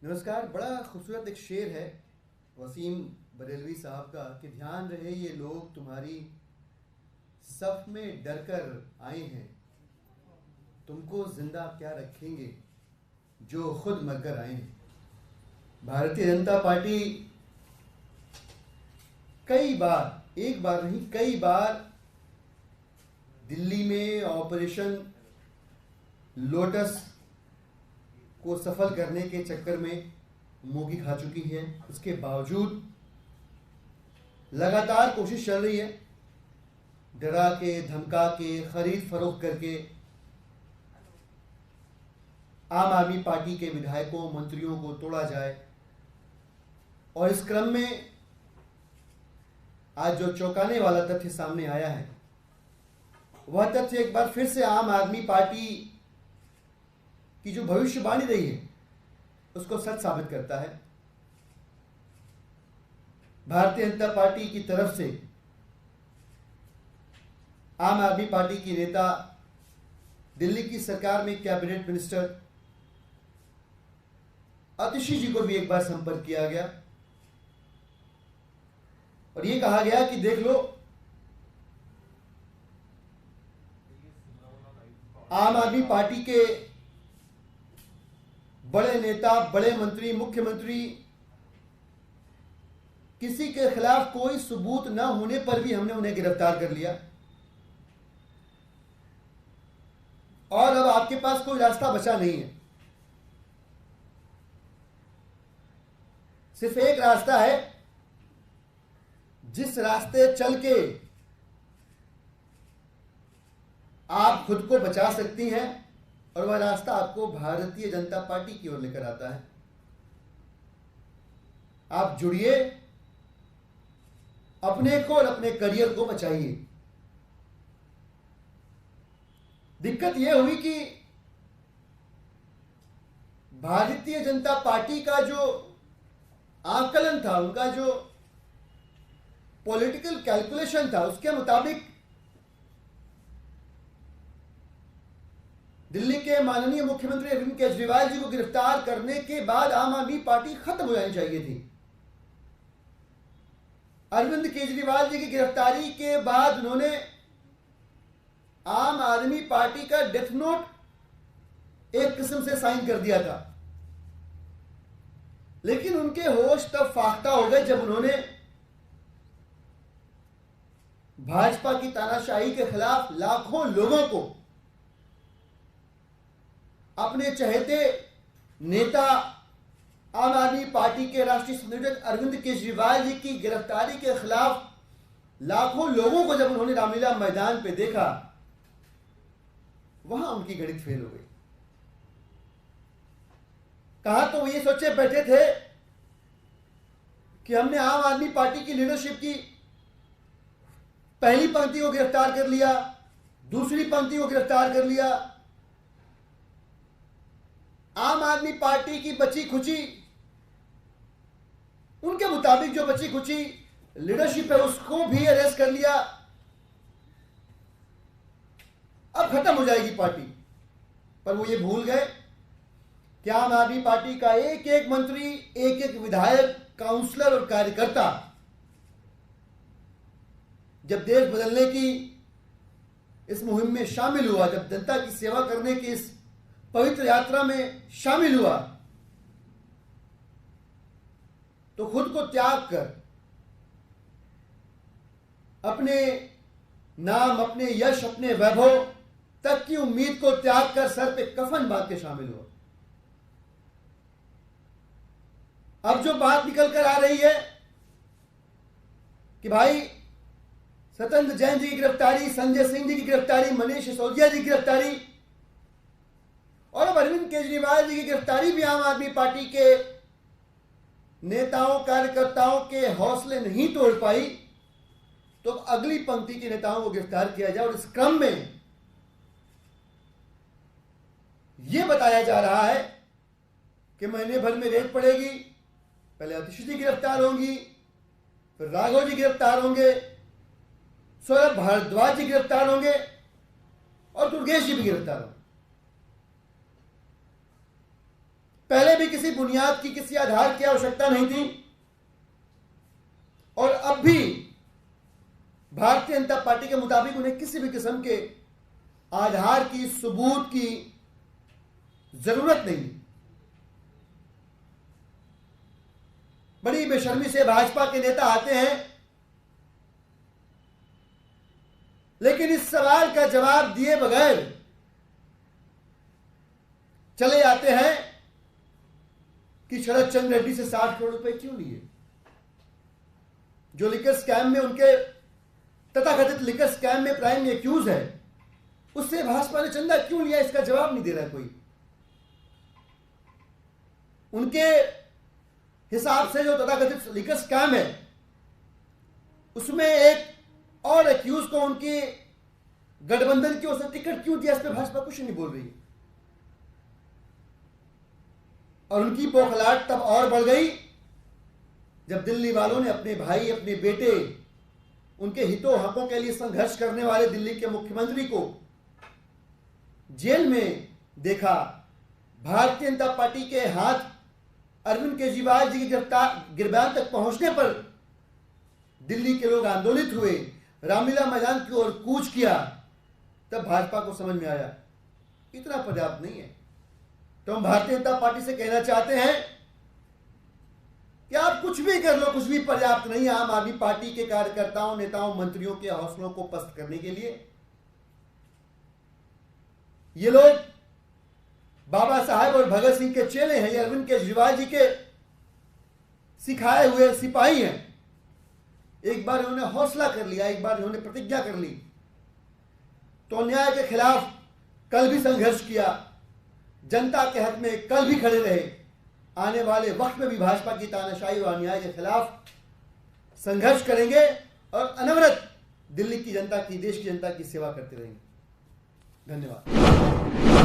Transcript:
नमस्कार। बड़ा खूबसूरत एक शेर है वसीम बरेलवी साहब का कि ध्यान रहे ये लोग तुम्हारी सफ में डर कर आए हैं, तुमको जिंदा क्या रखेंगे जो खुद मरकर आए हैं। भारतीय जनता पार्टी कई बार, एक बार नहीं कई बार दिल्ली में ऑपरेशन लोटस को सफल करने के चक्कर में मुंह की खा चुकी है। उसके बावजूद लगातार कोशिश चल रही है, डरा के, धमका के, खरीद फरोख्त करके आम आदमी पार्टी के विधायकों, मंत्रियों को तोड़ा जाए। और इस क्रम में आज जो चौंकाने वाला तथ्य सामने आया है, वह तथ्य एक बार फिर से आम आदमी पार्टी की जो भविष्यवाणी रही है उसको सच साबित करता है। भारतीय जनता पार्टी की तरफ से आम आदमी पार्टी की नेता दिल्ली की सरकार में कैबिनेट मिनिस्टर आतिशी जी को भी एक बार संपर्क किया गया और यह कहा गया कि देख लो, आम आदमी पार्टी के बड़े नेता, बड़े मंत्री, मुख्यमंत्री, किसी के खिलाफ कोई सबूत न होने पर भी हमने उन्हें गिरफ्तार कर लिया और अब आपके पास कोई रास्ता बचा नहीं है। सिर्फ एक रास्ता है जिस रास्ते चल के आप खुद को बचा सकती हैं, और वह रास्ता आपको भारतीय जनता पार्टी की ओर लेकर आता है। आप जुड़िए, अपने को और अपने करियर को बचाइए। दिक्कत यह हुई कि भारतीय जनता पार्टी का जो आकलन था, उनका जो पॉलिटिकल कैलकुलेशन था, उसके मुताबिक दिल्ली के माननीय मुख्यमंत्री अरविंद केजरीवाल जी को गिरफ्तार करने के बाद आम आदमी पार्टी खत्म हो जानी चाहिए थी। अरविंद केजरीवाल जी की गिरफ्तारी के बाद उन्होंने आम आदमी पार्टी का डेथ नोट एक किस्म से साइन कर दिया था, लेकिन उनके होश तब फाख्ता हो गए जब उन्होंने भाजपा की तानाशाही के खिलाफ लाखों लोगों को, अपने चहेते नेता आम आदमी पार्टी के राष्ट्रीय संयोजक अरविंद केजरीवाल जी की गिरफ्तारी के खिलाफ लाखों लोगों को जब उन्होंने रामलीला मैदान पे देखा, वहां उनकी गणित फेल हो गई। कहा तो वो ये सोचे बैठे थे कि हमने आम आदमी पार्टी की लीडरशिप की पहली पंक्ति को गिरफ्तार कर लिया, दूसरी पंक्ति को गिरफ्तार कर लिया, आम आदमी पार्टी की बची खुची, उनके मुताबिक जो बची खुची लीडरशिप है उसको भी अरेस्ट कर लिया। अब खत्म हो जाएगी पार्टी। पर वो ये भूल गए कि आम आदमी पार्टी का एक एक मंत्री, एक एक विधायक, काउंसलर और कार्यकर्ता जब देश बदलने की इस मुहिम में शामिल हुआ, जब जनता की सेवा करने की इस पवित्र यात्रा में शामिल हुआ, तो खुद को त्याग कर, अपने नाम, अपने यश, अपने वैभव तक की उम्मीद को त्याग कर सर पे कफन बांध के शामिल हुआ। अब जो बात निकल कर आ रही है कि भाई सत्येंद्र जैन जी की गिरफ्तारी, संजय सिंह जी की गिरफ्तारी, मनीष सिसोदिया जी की गिरफ्तारी और अब अरविंद केजरीवाल जी की गिरफ्तारी भी आम आदमी पार्टी के नेताओं, कार्यकर्ताओं के हौसले नहीं तोड़ पाई, तो अगली पंक्ति के नेताओं को गिरफ्तार किया जाए। और इस क्रम में यह बताया जा रहा है कि महीने भर में रेड पड़ेगी, पहले आतिशी जी गिरफ्तार होंगी, फिर राघव जी गिरफ्तार होंगे, सौरभ भारद्वाज जी गिरफ्तार होंगे और दुर्गेश जी भी गिरफ्तार होंगे। पहले भी किसी बुनियाद की, किसी आधार की आवश्यकता नहीं थी और अब भी भारतीय जनता पार्टी के मुताबिक उन्हें किसी भी किस्म के आधार की, सबूत की जरूरत नहीं। बड़ी बेशर्मी से भाजपा के नेता आते हैं, लेकिन इस सवाल का जवाब दिए बगैर चले जाते हैं कि शरद चंद्र रेड्डी से 60 करोड़ रुपए क्यों लिए। जो लिकर स्कैम में, उनके तथाकथित लिकर स्कैम में प्राइम एक्यूज है, उससे भाजपा ने चंदा क्यों लिया, इसका जवाब नहीं दे रहा कोई। उनके हिसाब से जो तथाकथित लिकर स्कैम है, उसमें एक और एक्यूज को उनकी गठबंधन की ओर से टिकट क्यों दिया, इस पर भाजपा कुछ नहीं बोल रही। और उनकी बौखलाहट तब और बढ़ गई जब दिल्ली वालों ने अपने भाई, अपने बेटे, उनके हितों हकों के लिए संघर्ष करने वाले दिल्ली के मुख्यमंत्री को जेल में देखा। भारतीय जनता पार्टी के हाथ अरविंद केजरीवाल जी की गिरफ्तार तक पहुंचने पर दिल्ली के लोग आंदोलित हुए, रामलीला मैदान की ओर कूच किया। तब भाजपा को समझ में आया इतना पर्याप्त नहीं है। तो हम भारतीय जनता पार्टी से कहना चाहते हैं कि आप कुछ भी कर लो, कुछ भी पर्याप्त नहीं है आम आदमी पार्टी के कार्यकर्ताओं, नेताओं, मंत्रियों के हौसलों को पस्त करने के लिए। ये लोग बाबा साहेब और भगत सिंह के चेले हैं, ये अरविंद केजरीवाल जी के सिखाए हुए सिपाही हैं। एक बार इन्होंने हौसला कर लिया, एक बार इन्होंने प्रतिज्ञा कर ली तो अन्याय के खिलाफ कल भी संघर्ष किया, जनता के हक में कल भी खड़े रहे। आने वाले वक्त में भी भाजपा की तानाशाही और अन्याय के खिलाफ संघर्ष करेंगे और अनवरत दिल्ली की जनता की, देश की जनता की सेवा करते रहेंगे। धन्यवाद।